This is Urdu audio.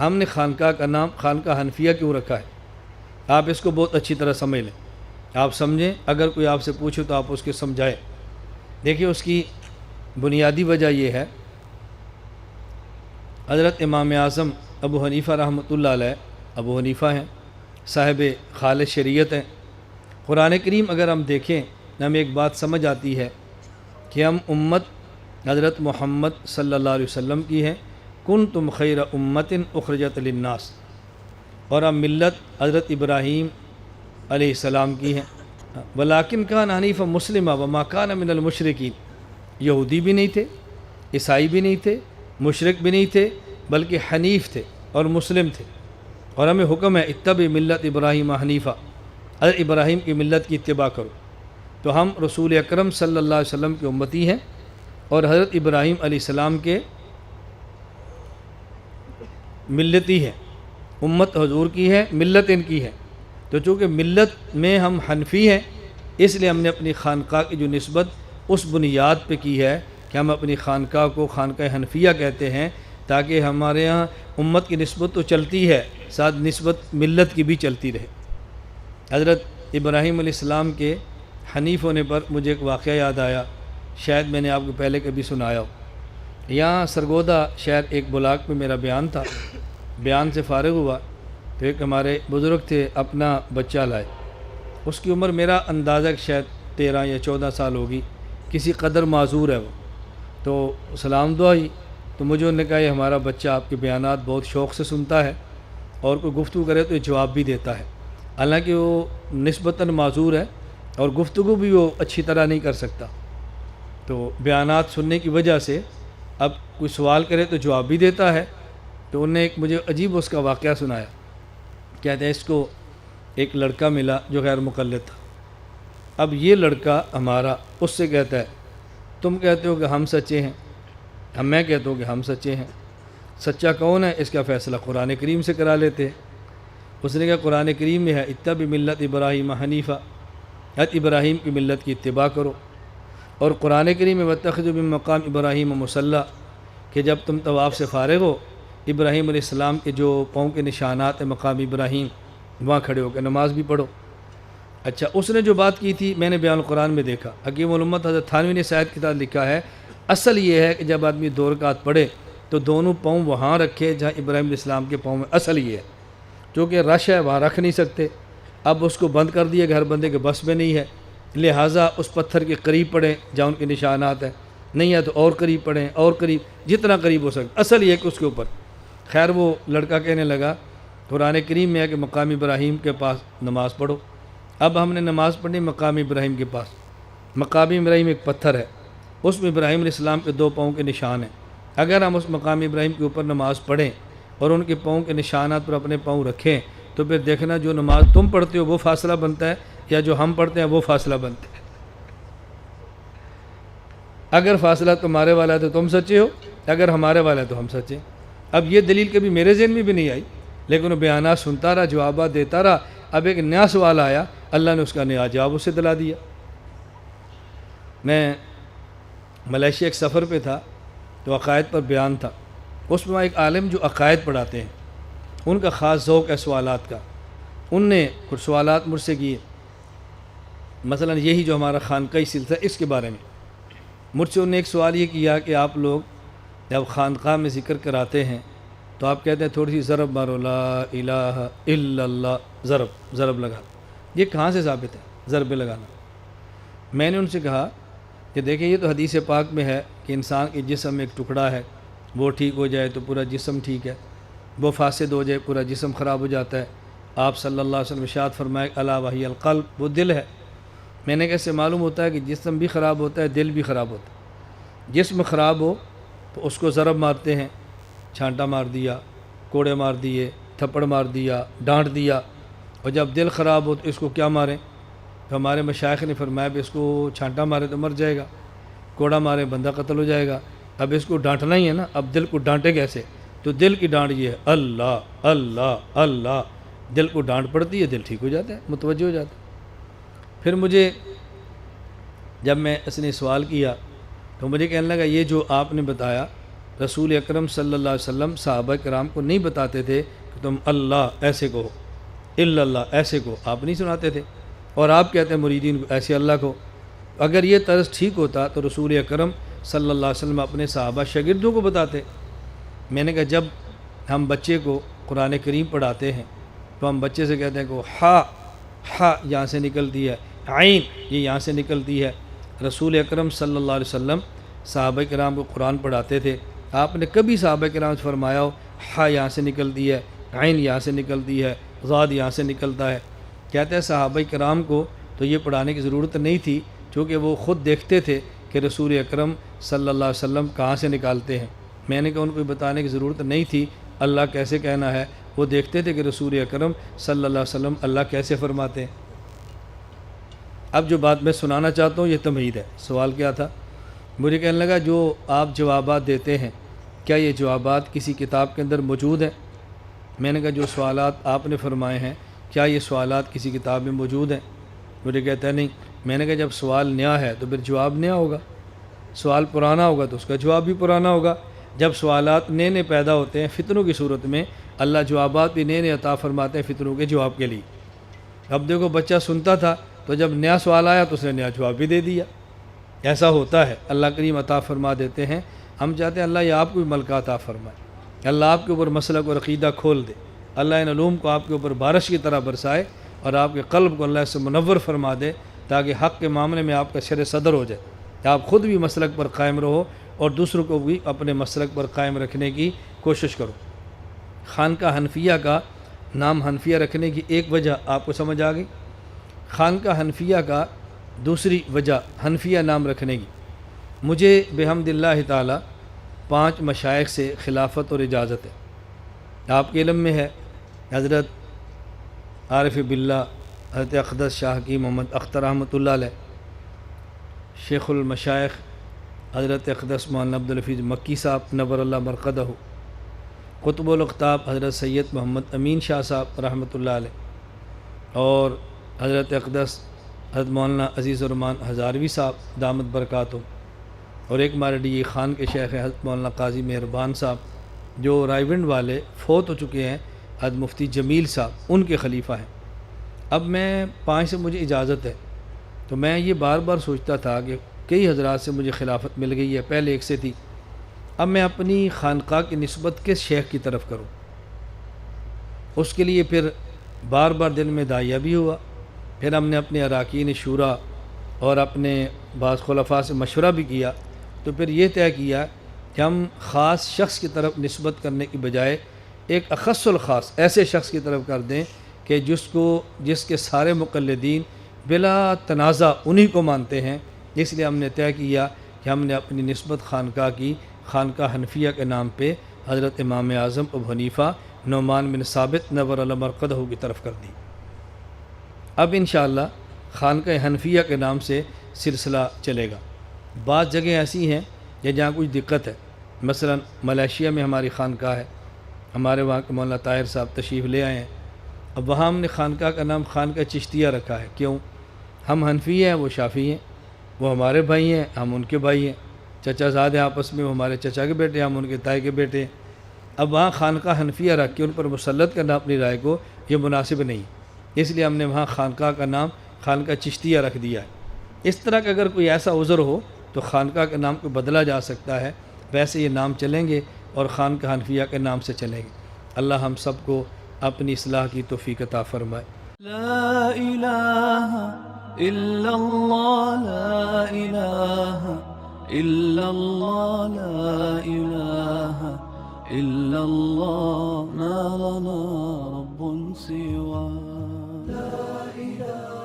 ہم نے خانقاہ کا نام خانقاہ حنفیہ کیوں رکھا ہے؟ آپ اس کو بہت اچھی طرح سمجھ لیں، آپ سمجھیں، اگر کوئی آپ سے پوچھے تو آپ اس کے سمجھائیں۔ دیکھیے اس کی بنیادی وجہ یہ ہے، حضرت امام اعظم ابو حنیفہ رحمۃ اللہ علیہ، ابو حنیفہ ہیں، صاحب خالص شریعت ہیں۔ قرآن کریم اگر ہم دیکھیں، ہمیں ایک بات سمجھ آتی ہے کہ ہم امت حضرت محمد صلی اللہ علیہ وسلم کی ہیں، کنتم خیر امت اخرجت للناس، اور ہم ملت حضرت ابراہیم علیہ السلام کی ہیں۔ ولیکن کان حنیفا مسلمہ وما کان من المشرکین، یہودی بھی نہیں تھے، عیسائی بھی نہیں تھے، مشرک بھی نہیں تھے، بلکہ حنیف تھے اور مسلم تھے۔ اور ہمیں حکم ہے اتبع ملت ابراہیم حنیفہ، حضرت ابراہیم کی ملت کی اتباع کرو۔ تو ہم رسول اکرم صلی اللہ علیہ وسلم کے امتی ہیں اور حضرت ابراہیم علیہ السلام کے ملتی ہیں، امت حضور کی ہے، ملت ان کی ہے۔ تو چونکہ ملت میں ہم حنفی ہیں، اس لیے ہم نے اپنی خانقاہ کی جو نسبت اس بنیاد پہ کی ہے کہ ہم اپنی خانقاہ کو خانقاہ حنفیہ کہتے ہیں، تاکہ ہمارے ہاں امت کی نسبت تو چلتی ہے، ساتھ نسبت ملت کی بھی چلتی رہے۔ حضرت ابراہیم علیہ السلام کے حنیف ہونے پر مجھے ایک واقعہ یاد آیا، شاید میں نے آپ کو پہلے کبھی سنایا ہو۔ یہاں سرگودا شہر ایک بلاک میں میرا بیان تھا، بیان سے فارغ ہوا تو ایک ہمارے بزرگ تھے، اپنا بچہ لائے، اس کی عمر میرا اندازہ شاید 13 یا 14 سال ہوگی، کسی قدر معذور ہے وہ۔ تو سلام دعا ہی تو مجھے انہوں نے کہا یہ ہمارا بچہ آپ کے بیانات بہت شوق سے سنتا ہے اور کوئی گفتگو کرے تو یہ جواب بھی دیتا ہے، حالانکہ وہ نسبتاً معذور ہے اور گفتگو بھی وہ اچھی طرح نہیں کر سکتا۔ تو بیانات سننے کی وجہ سے اب کوئی سوال کرے تو جواب بھی دیتا ہے۔ تو انہوں نے ایک مجھے عجیب اس کا واقعہ سنایا، کہتے ہیں اس کو ایک لڑکا ملا جو غیر مقلد تھا۔ اب یہ لڑکا ہمارا اس سے کہتا ہے تم کہتے ہو کہ ہم سچے ہیں، میں کہتا ہوں کہ ہم سچے ہیں، سچا کون ہے اس کا فیصلہ قرآن کریم سے کرا لیتے ہیں۔ اس نے کہا قرآن کریم میں ہے اتبع ملت ابراہیم حنیفہ، حضرت ابراہیم کی ملت کی اتباع کرو، اور قرآن کریم میں واتخذوا من مقام ابراہیم مصلی، کہ جب تم طواف سے فارغ ہو ابراہیم علیہ السلام کے جو پاؤں کے نشانات ہیں مقام ابراہیم، وہاں کھڑے ہو کے نماز بھی پڑھو۔ اچھا، اس نے جو بات کی تھی میں نے بیان القرآن میں دیکھا، حکیم الامت حضرت تھانوی نے شاید کتاب لکھا ہے اصل یہ ہے کہ جب آدمی 2 رکعت پڑھے تو دونوں پاؤں وہاں رکھے جہاں ابراہیم علیہ السلام کے پاؤں میں، اصل یہ ہے، چونکہ رش ہے وہاں رکھ نہیں سکتے، اب اس کو بند کر دیا کہ ہر بندے کے بس میں نہیں ہے، لہٰذا اس پتھر کے قریب پڑھیں جہاں ان کے نشانات ہیں، نہیں ہے تو اور قریب پڑھیں، اور قریب، جتنا قریب ہو سکتا، اصل یہ ہے کہ اس کے اوپر۔ خیر وہ لڑکا کہنے لگا قرآن کریم میں ہے کہ مقام ابراہیم کے پاس نماز پڑھو۔ اب ہم نے نماز پڑھی مقام ابراہیم کے پاس، مقام ابراہیم ایک پتھر ہے، اس میں ابراہیم علیہ السلام کے 2 پاؤں کے نشان ہیں، اگر ہم اس مقام ابراہیم کے اوپر نماز پڑھیں اور ان کے پاؤں کے نشانات پر اپنے پاؤں رکھیں تو پھر دیکھنا جو نماز تم پڑھتے ہو وہ فاصلہ بنتا ہے یا جو ہم پڑھتے ہیں وہ فاصلہ بنتا ہے۔ اگر فاصلہ تمہارے والا ہے تو تم سچے ہو، اگر ہمارے والا ہے تو ہم سچے ہیں۔ اب یہ دلیل کبھی میرے ذہن میں بھی نہیں آئی، لیکن وہ بیانات سنتا رہا، جوابات دیتا رہا، اب ایک نیا سوال آیا، اللہ نے اس کا نیا جواب اسے دلا دیا۔ میں ملیشیا ایک سفر پہ تھا تو عقائد پر بیان تھا، اس میں ایک عالم جو عقائد پڑھاتے ہیں، ان کا خاص ذوق ہے سوالات کا، ان نے کچھ سوالات مجھ سے کیے، مثلا یہی جو ہمارا خانقاہی سلسلہ اس کے بارے میں مجھ سے انہوں نے ایک سوال یہ کیا کہ آپ لوگ جب خانقاہ میں ذکر کراتے ہیں تو آپ کہتے ہیں تھوڑی سی ضرب مارو، لا الہ الا اللہ، ضرب لگا، یہ کہاں سے ثابت ہے ضرب لگانا؟ میں نے ان سے کہا کہ دیکھیں یہ تو حدیث پاک میں ہے کہ انسان کے جسم میں ایک ٹکڑا ہے، وہ ٹھیک ہو جائے تو پورا جسم ٹھیک ہے، وہ فاسد ہو جائے پورا جسم خراب ہو جاتا ہے۔ آپ صلی اللہ علیہ وسلم ارشاد فرمائے الا وہی القلب، وہ دل ہے۔ میں نے کیسے معلوم ہوتا ہے کہ جسم بھی خراب ہوتا ہے دل بھی خراب ہوتا ہے؟ جسم خراب ہو تو اس کو ضرب مارتے ہیں، چھانٹا مار دیا، کوڑے مار دیے، تھپڑ مار دیا، ڈانٹ دیا، اور جب دل خراب ہو تو اس کو کیا ماریں؟ تو ہمارے مشائخ نے فرمایا کہ اس کو چھانٹا مارے تو مر جائے گا، کوڑا مارے بندہ قتل ہو جائے گا، اب اس کو ڈانٹنا ہی ہے نا، اب دل کو ڈانٹے کیسے؟ تو دل کی ڈانٹ یہ ہے اللہ اللہ اللہ، دل کو ڈانٹ پڑتی ہے، دل ٹھیک ہو جاتا ہے، متوجہ ہو جاتا ہے۔ پھر مجھے جب میں اس نے سوال کیا تو مجھے کہنے لگا یہ جو آپ نے بتایا رسول اکرم صلی اللہ علیہ وسلم صحابہ کرام کو نہیں بتاتے تھے کہ تم اللہ ایسے کہو، الا اللہ ایسے کہو، آپ نہیں سناتے تھے، اور آپ کہتے ہیں مریدین کو ایسے اللہ کو۔ اگر یہ طرز ٹھیک ہوتا تو رسول اکرم صلی اللہ علیہ وسلم اپنے صحابہ شاگردوں کو بتاتے۔ میں نے کہا جب ہم بچے کو قرآن کریم پڑھاتے ہیں تو ہم بچے سے کہتے ہیں کہ ہا یہاں سے نکلتی ہے، عین یہ یہاں سے نکلتی ہے۔ رسول اکرم صلی اللہ علیہ وسلم صحابہ کرام کو قرآن پڑھاتے تھے، آپ نے کبھی صحابہ کرام سے فرمایا ہو ہا یہاں سے نکلتی ہے، عین یہاں سے نکلتی ہے، ضاد یہاں سے نکلتا ہے؟ کہتے ہیں صحابہ کرام کو تو یہ پڑھانے کی ضرورت نہیں تھی، چونکہ وہ خود دیکھتے تھے کہ رسول اکرم صلی اللہ علیہ وسلم کہاں سے نکالتے ہیں۔ میں نے کہا ان کو بتانے کی ضرورت نہیں تھی، اللہ کیسے کہنا ہے، وہ دیکھتے تھے کہ رسول اکرم صلی اللہ علیہ وسلم اللہ کیسے فرماتے ہیں۔ اب جو بات میں سنانا چاہتا ہوں یہ تمہید ہے۔ سوال کیا تھا؟ مجھے کہنے لگا جو آپ جوابات دیتے ہیں کیا یہ جوابات کسی کتاب کے اندر موجود ہیں؟ میں نے کہا جو سوالات آپ نے فرمائے ہیں کیا یہ سوالات کسی کتاب میں موجود ہیں؟ مجھے کہتا ہے نہیں۔ میں نے کہا جب سوال نیا ہے تو پھر جواب نیا ہوگا، سوال پرانا ہوگا تو اس کا جواب بھی پرانا ہوگا۔ جب سوالات نئے نئے پیدا ہوتے ہیں فتنوں کی صورت میں، اللہ جوابات بھی نئے نئے عطا فرماتے ہیں فتنوں کے جواب کے لیے۔ اب دیکھو بچہ سنتا تھا تو جب نیا سوال آیا تو اس نے نیا جواب بھی دے دیا۔ ایسا ہوتا ہے، اللہ کریم عطا فرما دیتے ہیں۔ ہم چاہتے ہیں اللہ یہ آپ کو بھی ملکہ عطا فرمائے، اللہ آپ کے اوپر مسلک اور عقیدہ کھول دے، اللہ ان علوم کو آپ کے اوپر بارش کی طرح برسائے اور آپ کے قلب کو اللہ سے منور فرما دے، تاکہ حق کے معاملے میں آپ کا شر صدر ہو جائے، کہ آپ خود بھی مسلک پر قائم رہو اور دوسروں کو بھی اپنے مسلک پر قائم رکھنے کی کوشش کرو۔ خانقاہ حنفیہ کا نام حنفیہ رکھنے کی ایک وجہ آپ کو سمجھ آ گئی؟ خانقاہ حنفیہ کا دوسری وجہ حنفیہ نام رکھنے کی، مجھے بحمد اللہ تعالی 5 مشائخ سے خلافت اور اجازت ہے۔ آپ کے علم میں ہے حضرت عارف باللہ حضرت اقدس شاہ کی محمد اختر رحمۃ اللہ علیہ، شیخ المشائخ حضرت اقدس مولانا عبدالحفیظ مکی صاحب نور اللہ مرقدہ، قطب الاقطاب حضرت سید محمد امین شاہ صاحب رحمۃ اللہ علیہ، اور حضرت اقدس حضرت مولانا عزیز الرحمان ہزاروی صاحب دامت برکاتہم، اور ایک مارڈی خان کے شیخ حضرت مولانا قاضی مہربان صاحب جو رائیونڈ والے فوت ہو چکے ہیں، حضرت مفتی جمیل صاحب ان کے خلیفہ ہیں۔ اب میں 5 سے مجھے اجازت ہے، تو میں یہ بار بار سوچتا تھا کہ کئی حضرات سے مجھے خلافت مل گئی ہے، پہلے ایک سے تھی، اب میں اپنی خانقاہ کی نسبت کس شیخ کی طرف کروں؟ اس کے لیے پھر بار بار دل میں داعیہ بھی ہوا، پھر ہم نے اپنے اراکین شورا اور اپنے بعض خلفاء سے مشورہ بھی کیا، تو پھر یہ طے کیا کہ ہم خاص شخص کی طرف نسبت کرنے کی بجائے ایک اخص الخاص ایسے شخص کی طرف کر دیں کہ جس کے سارے مقلدین بلا تنازع انہی کو مانتے ہیں۔ اس لیے ہم نے طے کیا کہ ہم نے اپنی نسبت خانقاہ کی خانقاہ حنفیہ کے نام پہ حضرت امام اعظم ابو حنیفہ نعمان بن ثابت نور اللہ مرقدہ کی طرف کر دی۔ اب انشاءاللہ خانقاہ حنفیہ کے نام سے سلسلہ چلے گا۔ بعض جگہیں ایسی ہیں جہاں کچھ دقت ہے، مثلا ملیشیا میں ہماری خانقاہ ہے، ہمارے وہاں کے مولانا طاہر صاحب تشریف لے آئے ہیں، اب وہاں ہم نے خانقاہ کا نام خانقاہ چشتیہ رکھا ہے۔ کیوں؟ ہم حنفی ہیں، وہ شافعی ہیں، وہ ہمارے بھائی ہیں، ہم ان کے بھائی ہیں، چچا زاد ہیں آپس میں، وہ ہمارے چچا کے بیٹے ہیں، ہم ان کے تائی کے بیٹے ہیں۔ اب وہاں خانقاہ حنفیہ رکھ کے ان پر مسلط کرنا اپنی رائے کو یہ مناسب نہیں، اس لیے ہم نے وہاں خانقاہ کا نام خانقاہ چشتیہ رکھ دیا ہے۔ اس طرح کا اگر کوئی ایسا عذر ہو تو خانقاہ کے نام کو بدلا جا سکتا ہے، ویسے یہ نام چلیں گے اور خانقاہ حنفیہ کے نام سے چلیں گے۔ اللہ ہم سب کو اپنی اصلاح کی توفیق عطا فرمائے۔ لا الہ الا اللہ، لا الہ الا اللہ، لا الہ الا اللہ، ما لنا رب سوا، لا الہ